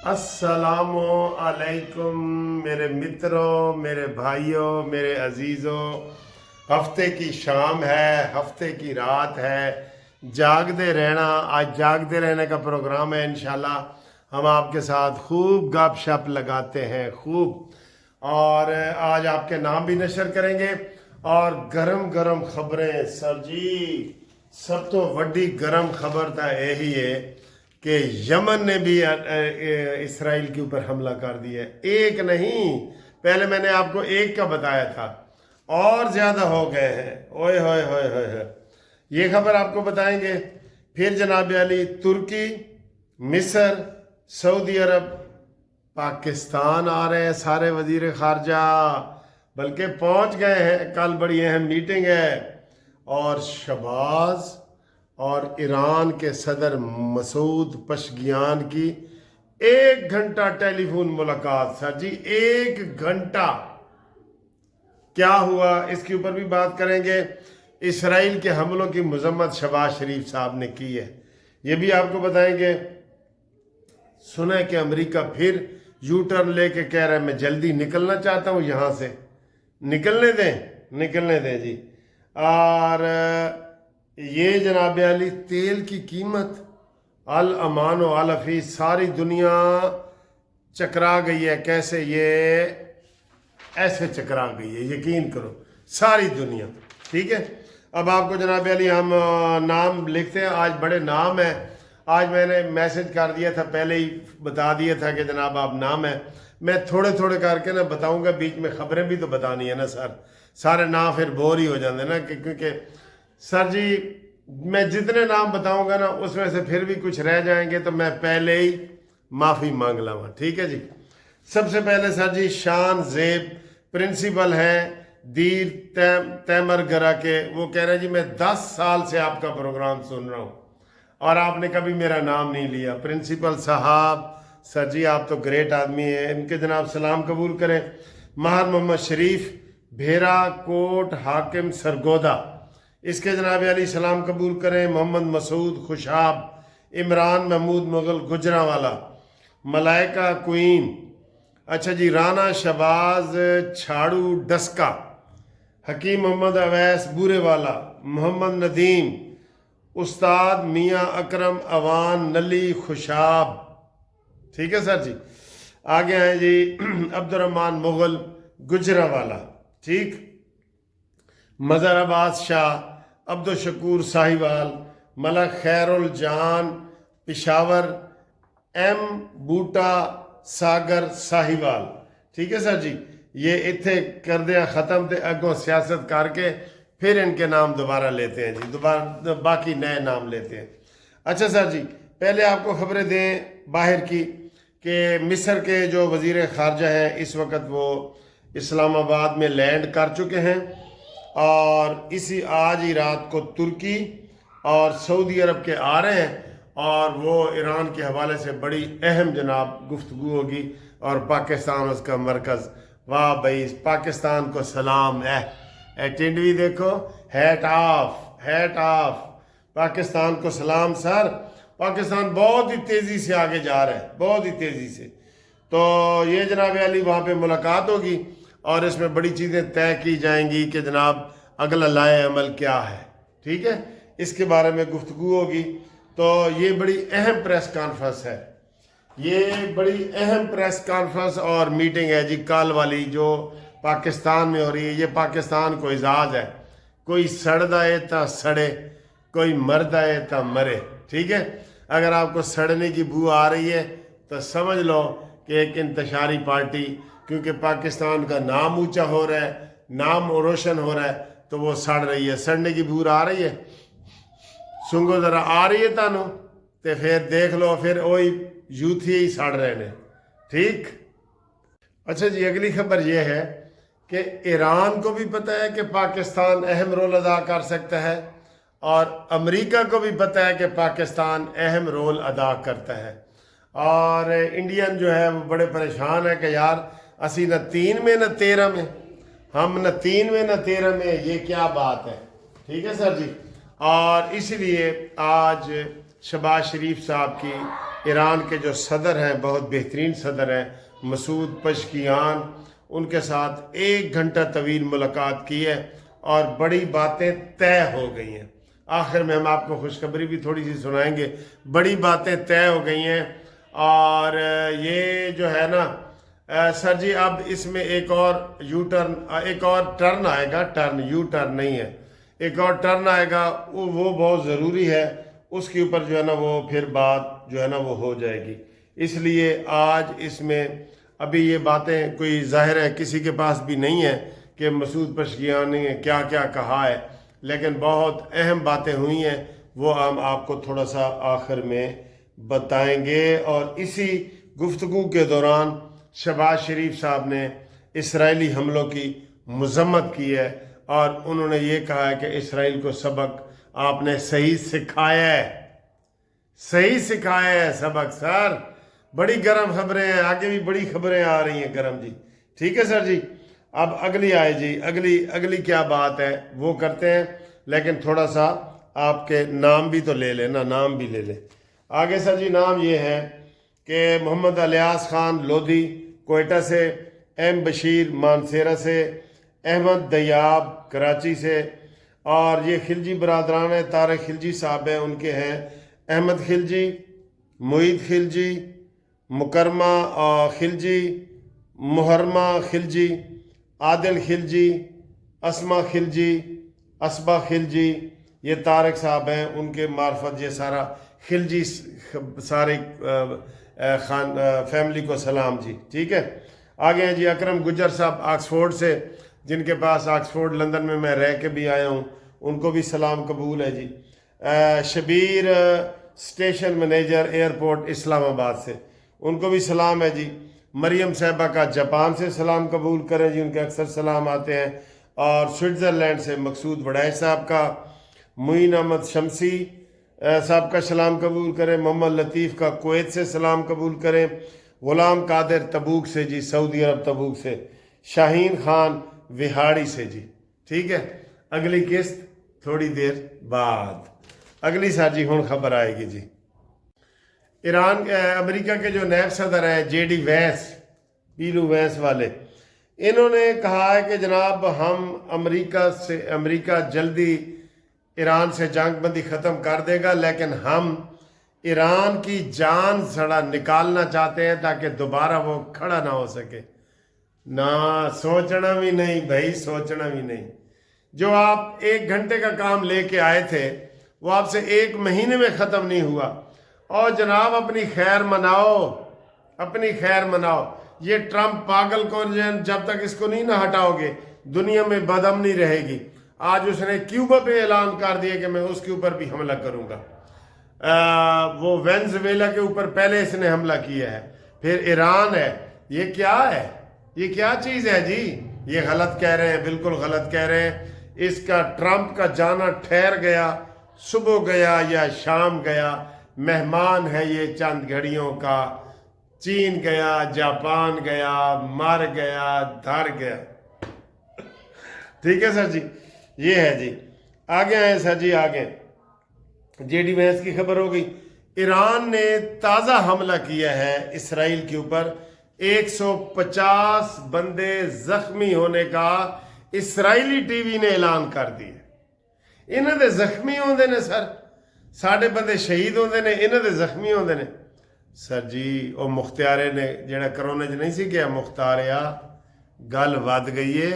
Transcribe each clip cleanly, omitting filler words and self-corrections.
السلام علیکم میرے متروں، میرے بھائیوں، میرے عزیزوں۔ ہفتے کی شام ہے، ہفتے کی رات ہے، جاگتے رہنا۔ آج جاگتے رہنے کا پروگرام ہے۔ انشاءاللہ ہم آپ کے ساتھ خوب گپ شپ لگاتے ہیں، خوب، اور آج آپ کے نام بھی نشر کریں گے اور گرم گرم خبریں۔ سر جی، سب تو وڈی گرم خبر تو یہی ہے کہ یمن نے بھی اسرائیل کے اوپر حملہ کر دیا ہے۔ ایک نہیں، پہلے میں نے آپ کو ایک کا بتایا تھا، اور زیادہ ہو گئے ہیں۔ اوئے ہوئے ہوئے ہوئے ہوئے، یہ خبر آپ کو بتائیں گے۔ پھر جناب علی، ترکی، مصر، سعودی عرب، پاکستان آ رہے ہیں سارے وزیر خارجہ، بلکہ پہنچ گئے ہیں۔ کل بڑی اہم میٹنگ ہے، اور شہباز اور ایران کے صدر مسعود پشگیان کی 1 گھنٹہ ٹیلی فون ملاقات۔ سر جی، 1 گھنٹہ کیا ہوا، اس کے اوپر بھی بات کریں گے۔ اسرائیل کے حملوں کی مذمت شہباز شریف صاحب نے کی ہے، یہ بھی آپ کو بتائیں گے۔ سنیں کہ امریکہ پھر یو ٹرن لے کے کہہ رہا ہے میں جلدی نکلنا چاہتا ہوں یہاں سے۔ نکلنے دیں جی۔ اور یہ جناب علی، تیل کی قیمت الامان و الفی ساری دنیا چکرا گئی ہے۔ کیسے؟ یہ ایسے چکرا گئی ہے، یقین کرو، ساری دنیا۔ ٹھیک ہے، اب آپ کو جناب علی ہم نام لکھتے ہیں۔ آج بڑے نام ہیں، آج میں نے میسج کر دیا تھا، پہلے ہی بتا دیا تھا کہ جناب آپ نام ہے۔ میں تھوڑے تھوڑے کر کے نا بتاؤں گا، بیچ میں خبریں بھی تو بتانی ہے نا سر، سارے نام پھر بور ہی ہو جاتے نا، کیونکہ سر جی میں جتنے نام بتاؤں گا نا اس میں سے پھر بھی کچھ رہ جائیں گے، تو میں پہلے ہی معافی مانگ لوں۔ ٹھیک ہے جی۔ سب سے پہلے سر جی، شان زیب پرنسپل ہیں دیر تیمر گرا کے، وہ کہہ رہے ہیں جی میں 10 سال سے آپ کا پروگرام سن رہا ہوں اور آپ نے کبھی میرا نام نہیں لیا۔ پرنسپل صاحب، سر جی آپ تو گریٹ آدمی ہیں، ان کے جناب سلام قبول کریں۔ ماہر محمد شریف بھیرا کوٹ حاکم سرگودا، اس کے جناب علی سلام قبول کریں۔ محمد مسعود خوشاب، عمران محمود مغل گجرانوالا، ملائکہ کوئین، اچھا جی، رانا شہباز چھاڑو ڈسکا، حکیم محمد اویس بورے والا، محمد ندیم، استاد میاں اکرم اوان نلی خوشاب۔ ٹھیک ہے سر جی۔ آگے ہیں جی عبد الرحمن مغل گجرانوالا، ٹھیک، مظہر عباس شاہ، عبد الشکور ساہیوال، ملک خیر الجان پشاور، ایم بوٹا ساگر ساہیوال۔ ٹھیک ہے سر جی، یہ اتنے کر دیا ختم، تے اگوں سیاست کر کے پھر ان کے نام دوبارہ لیتے ہیں جی، دوبارہ باقی نئے نام لیتے ہیں۔ اچھا سر جی، پہلے آپ کو خبریں دیں باہر کی کہ مصر کے جو وزیر خارجہ ہیں اس وقت وہ اسلام آباد میں لینڈ کر چکے ہیں، اور اسی آج ہی رات کو ترکی اور سعودی عرب کے آ رہے ہیں، اور وہ ایران کے حوالے سے بڑی اہم جناب گفتگو ہوگی، اور پاکستان اس کا مرکز۔ واہ بھائی، پاکستان کو سلام۔ ٹنڈوی دیکھو، ہیٹ آف پاکستان کو سلام سر۔ پاکستان بہت ہی تیزی سے آگے جا رہا ہے، بہت ہی تیزی سے۔ تو یہ جناب علی وہاں پہ ملاقات ہوگی، اور اس میں بڑی چیزیں طے کی جائیں گی کہ جناب اگلا لائے عمل کیا ہے۔ ٹھیک ہے، اس کے بارے میں گفتگو ہوگی۔ تو یہ بڑی اہم پریس کانفرنس ہے، یہ بڑی اہم پریس کانفرنس اور میٹنگ ہے جی کل والی، جو پاکستان میں ہو رہی ہے۔ یہ پاکستان کو اعزاز ہے، کوئی سڑدا ہے تا سڑے، کوئی مرد ہے تا مرے۔ ٹھیک ہے، اگر آپ کو سڑنے کی بو آ رہی ہے تو سمجھ لو کہ ایک انتشاری پارٹی، کیونکہ پاکستان کا نام اونچا ہو رہا ہے، نام روشن ہو رہا ہے، تو وہ سڑ رہی ہے۔ سڑنے کی بو آ رہی ہے، سنگو ذرا آ رہی ہے تانوں، تے پھر دیکھ لو پھر وہی یوتھی ہی سڑ رہے ہیں۔ ٹھیک، اچھا جی، اگلی خبر یہ ہے کہ ایران کو بھی پتہ ہے کہ پاکستان اہم رول ادا کر سکتا ہے، اور امریکہ کو بھی پتہ ہے کہ پاکستان اہم رول ادا کرتا ہے، اور انڈین جو ہے وہ بڑے پریشان ہے کہ یار اسی نہ 3 میں نہ 13 میں، ہم نہ 3 میں نہ 13 میں، یہ کیا بات ہے۔ ٹھیک ہے سر جی، اور اسی لیے آج شہباز شریف صاحب کی ایران کے جو صدر ہیں بہت بہترین صدر ہیں مسعود پزشکیان، ان کے ساتھ 1 گھنٹہ طویل ملاقات کی ہے اور بڑی باتیں طے ہو گئی ہیں۔ آخر میں ہم آپ کو خوشخبری بھی تھوڑی سی سنائیں گے، بڑی باتیں طے ہو گئی ہیں۔ اور یہ جو ہے نا سر جی، اب اس میں ایک اور ٹرن آئے گا، یو ٹرن نہیں ہے، ایک اور ٹرن آئے گا، وہ بہت ضروری ہے، اس کے اوپر جو ہے نا وہ پھر بات جو ہے نا وہ ہو جائے گی۔ اس لیے آج اس میں ابھی یہ باتیں کوئی ظاہر ہے کسی کے پاس بھی نہیں ہے کہ مسعود پزشکیان نے کیا کیا کہا ہے، لیکن بہت اہم باتیں ہوئی ہیں، وہ ہم آپ کو تھوڑا سا آخر میں بتائیں گے۔ اور اسی گفتگو کے دوران شہباز شریف صاحب نے اسرائیلی حملوں کی مذمت کی ہے اور انہوں نے یہ کہا ہے کہ اسرائیل کو سبق آپ نے صحیح سکھایا ہے سبق۔ سر بڑی گرم خبریں ہیں، آگے بھی بڑی خبریں آ رہی ہیں گرم جی، ٹھیک ہے سر جی۔ اب اگلی آئے جی، اگلی کیا بات ہے وہ کرتے ہیں، لیکن تھوڑا سا آپ کے نام بھی تو لے لیں نا، نام بھی لے لیں آگے سر جی۔ نام یہ ہے کہ محمد الیاس خان لودھی کوئٹہ سے، ایم بشیر مانسیرہ سے، احمد دیاب کراچی سے، اور یہ خلجی برادران ہیں، طارق خلجی صاحب ہیں، ان کے ہیں احمد خلجی، معید خلجی، مکرمہ خلجی، محرمہ خلجی، عادل خلجی، اسما خلجی، اسبا خلجی، یہ طارق صاحب ہیں، ان کے معرفت یہ سارا خلجی سارے فیملی کو سلام جی، ٹھیک ہے۔ آگے ہیں جی اکرم گجر صاحب آکسفورڈ سے، جن کے پاس آکسفورڈ لندن میں رہ کے بھی آیا ہوں، ان کو بھی سلام قبول ہے جی۔ شبیر اسٹیشن مینیجر ایئرپورٹ اسلام آباد سے، ان کو بھی سلام ہے جی۔ مریم صاحبہ کا جاپان سے سلام قبول کریں جی، ان کے اکثر سلام آتے ہیں۔ اور سوئٹزرلینڈ سے مقصود وڑائچ صاحب کا، معین احمد شمسی صاحب کا سلام قبول کریں۔ محمد لطیف کا کویت سے سلام قبول کریں۔ غلام قادر تبوک سے جی، سعودی عرب تبوک سے۔ شاہین خان وہاڑی سے جی، ٹھیک ہے۔ اگلی قسط تھوڑی دیر بعد، اگلی سر جی ہوں خبر آئے گی جی۔ امریکہ کے جو نیب صدر ہیں جے ڈی وینس، پیلو وینس والے، انہوں نے کہا ہے کہ جناب ہم امریکہ جلدی ایران سے جنگ بندی ختم کر دے گا، لیکن ہم ایران کی جان سڑا نکالنا چاہتے ہیں تاکہ دوبارہ وہ کھڑا نہ ہو سکے۔ نہ سوچنا بھی نہیں بھائی، سوچنا بھی نہیں۔ جو آپ 1 گھنٹے کا کام لے کے آئے تھے وہ آپ سے 1 مہینے میں ختم نہیں ہوا۔ اور جناب اپنی خیر مناؤ، یہ ٹرمپ پاگل کو جب تک اس کو نہیں نہ ہٹاؤ گے دنیا میں بدامنی رہے گی۔ آج اس نے کیوبا پہ اعلان کر دیا کہ میں اس کے اوپر بھی حملہ کروں گا۔ وہ وینزویلا کے اوپر پہلے اس نے حملہ کیا ہے، پھر ایران ہے۔ یہ کیا ہے؟ یہ کیا چیز ہے جی؟ یہ غلط کہہ رہے ہیں، بالکل غلط کہہ رہے ہیں۔ اس کا ٹرمپ کا جانا ٹھہر گیا، صبح گیا یا شام گیا، مہمان ہے یہ چند گھڑیوں کا۔ چین گیا، جاپان گیا، مر گیا، دھر گیا، ٹھیک ہے سر جی، یہ ہے جی۔ آگے آئے سر جی، آگے جے ڈی وینس کی خبر ہو گئی۔ ایران نے تازہ حملہ کیا ہے اسرائیل کے اوپر، 150 بندے زخمی ہونے کا اسرائیلی ٹی وی نے اعلان کر دیا۔ انہوں دے زخمی ہوندے نے سر، ساڑھے بندے شہید ہوندے نے، انہوں دے زخمی ہوندے نے سر جی۔ وہ مختارے نے جڑا کرونا نہیں سی کیا مختاریا، گل ود گئی ہے،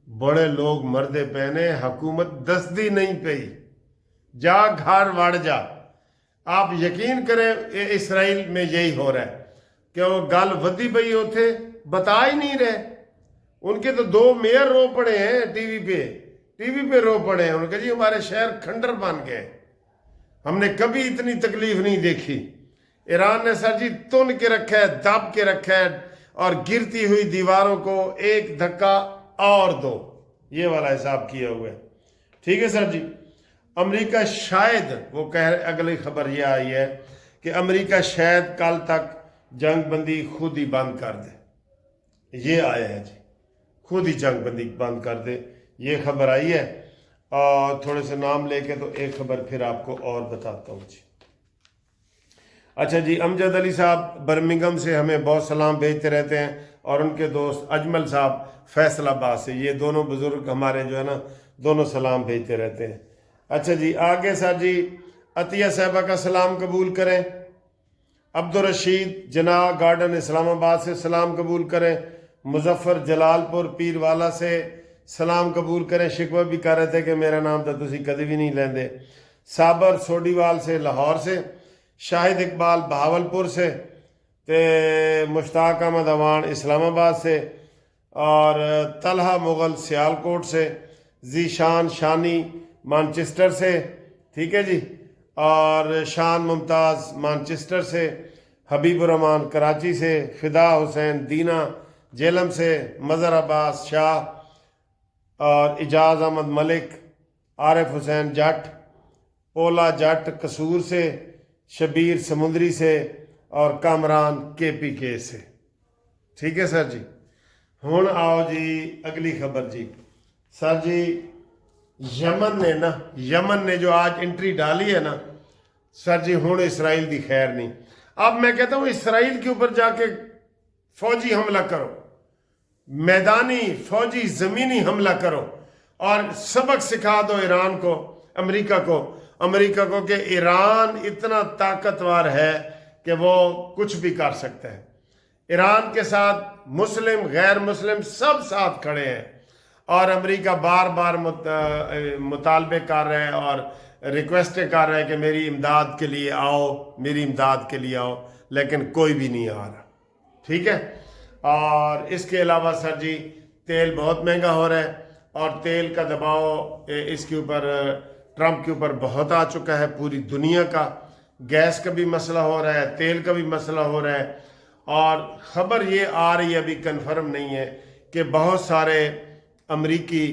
بڑے لوگ مردے پینے، حکومت دستی نہیں پئی، جا گھر وڑ جا۔ آپ یقین کریں اسرائیل میں یہی ہو رہا ہے کہ وہ گل ودی پئی ہوتے بتا ہی نہیں رہے۔ ان کے تو 2 میئر رو پڑے ہیں ٹی وی پہ رو پڑے ہیں، انہوں نے کہا جی ہمارے شہر کھنڈر بن گئے، ہم نے کبھی اتنی تکلیف نہیں دیکھی۔ ایران نے سر جی تن کے رکھا ہے، دب کے رکھا ہے، اور گرتی ہوئی دیواروں کو ایک دھکا اور دو، یہ والا حساب کیا ہوا ہے، ٹھیک ہے سر جی۔ امریکہ شاید وہ اگلی خبر یہ آئی ہے کہ امریکہ شاید کل تک جنگ بندی خود ہی بند کر دے، یہ آیا ہے جی، خود ہی جنگ بندی بند کر دے، یہ خبر آئی ہے۔ اور تھوڑے سے نام لے کے تو ایک خبر پھر آپ کو اور بتاتا ہوں جی۔ اچھا جی، امجد علی صاحب برمنگم سے ہمیں بہت سلام بھیجتے رہتے ہیں، اور ان کے دوست اجمل صاحب فیصل آباد سے، یہ دونوں بزرگ ہمارے جو ہے نا دونوں سلام بھیجتے رہتے ہیں۔ اچھا جی، آگے سر جی عطیہ صاحبہ کا سلام قبول کریں۔ عبدالرشید جناح گارڈن اسلام آباد سے سلام قبول کریں۔ مظفر جلال پور پیر والا سے سلام قبول کریں، شکوہ بھی کر رہے تھے کہ میرا نام تو تسی کدی بھی نہیں لیندے۔ صابر سوڈیوال سے لاہور سے، شاہد اقبال بہاولپور سے، تے مشتاق احمد اوان اسلام آباد سے، اور طلحہ مغل سیالکوٹ سے، ذیشان شانی مانچسٹر سے، ٹھیک ہے جی، اور شان ممتاز مانچسٹر سے، حبیب الرحمان کراچی سے، فدا حسین دینا جیلم سے، مظہر عباس شاہ اور اجاز احمد ملک، عارف حسین جٹ، پولا جٹ قصور سے، شبیر سمندری سے، اور کامران کے پی کے سے، ٹھیک ہے سر جی۔ ہن آؤ جی اگلی خبر جی، سر جی یمن نے جو آج انٹری ڈالی ہے نا سر جی، ہن اسرائیل دی خیر نہیں۔ اب میں کہتا ہوں اسرائیل کے اوپر جا کے فوجی حملہ کرو، میدانی فوجی زمینی حملہ کرو، اور سبق سکھا دو ایران کو، امریکہ کو کہ ایران اتنا طاقتور ہے کہ وہ کچھ بھی کر سکتا ہے۔ ایران کے ساتھ مسلم غیر مسلم سب ساتھ کھڑے ہیں، اور امریکہ بار بار مطالبے کر رہے ہیں اور ریکویسٹیں کر رہے ہیں کہ میری امداد کے لیے آؤ، لیکن کوئی بھی نہیں آ رہا، ٹھیک ہے۔ اور اس کے علاوہ سر جی تیل بہت مہنگا ہو رہا ہے، اور تیل کا دباؤ اس کے اوپر ٹرمپ کے اوپر بہت آ چکا ہے، پوری دنیا کا گیس کا بھی مسئلہ ہو رہا ہے، تیل کا بھی مسئلہ ہو رہا ہے، اور خبر یہ آ رہی ہے ابھی کنفرم نہیں ہے کہ بہت سارے امریکی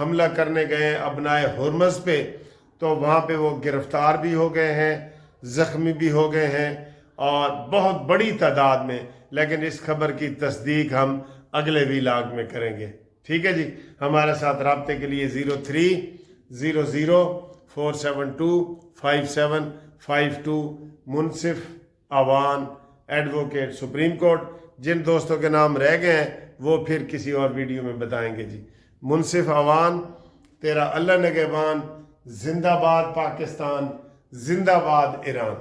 حملہ کرنے گئے ابنائے ہرمز پہ، تو وہاں پہ وہ گرفتار بھی ہو گئے ہیں، زخمی بھی ہو گئے ہیں، اور بہت بڑی تعداد میں، لیکن اس خبر کی تصدیق ہم اگلے ویلاگ میں کریں گے، ٹھیک ہے جی۔ ہمارے ساتھ رابطے کے لیے 030047257552 منصف اوان ایڈوکیٹ سپریم کورٹ۔ جن دوستوں کے نام رہ گئے ہیں وہ پھر کسی اور ویڈیو میں بتائیں گے جی۔ منصف اوان، تیرا اللہ نگہبان، زندہ باد پاکستان، زندہ باد ایران۔